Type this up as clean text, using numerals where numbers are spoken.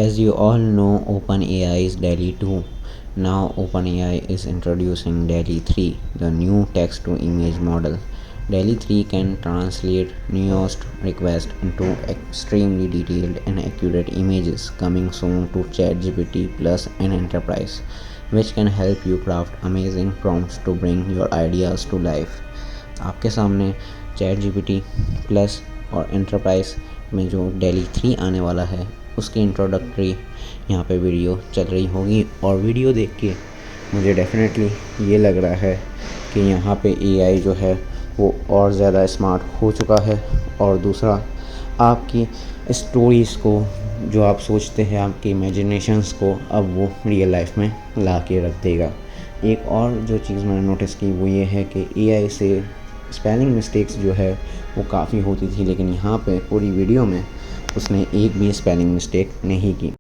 As you all know, OpenAI is DALL-E 2. Now OpenAI is introducing DALL-E 3, the new text-to-image model. DALL-E 3 can translate nuanced requests into extremely detailed and accurate images, coming soon to ChatGPT Plus and Enterprise, which can help you craft amazing prompts to bring your ideas to life. आपके सामने ChatGPT plus और enterprise में जो DALL-E 3 आने वाला है उसकी introductory यहाँ पे वीडियो चल रही होगी, और वीडियो देख के मुझे डेफिनेटली ये लग रहा है कि यहाँ पे AI जो है वो और ज़्यादा स्मार्ट हो चुका है। और दूसरा, आपकी स्टोरीज़ को जो आप सोचते हैं, आपकी इमेजिनेशंस को अब वो रियल लाइफ में ला के रख देगा। एक और जो चीज़ मैंने नोटिस की वो ये है कि AI से स्पेलिंग मिस्टेक्स जो है वो काफ़ी होती थी, लेकिन यहाँ पे पूरी वीडियो में उसने एक भी स्पेलिंग मिस्टेक नहीं की।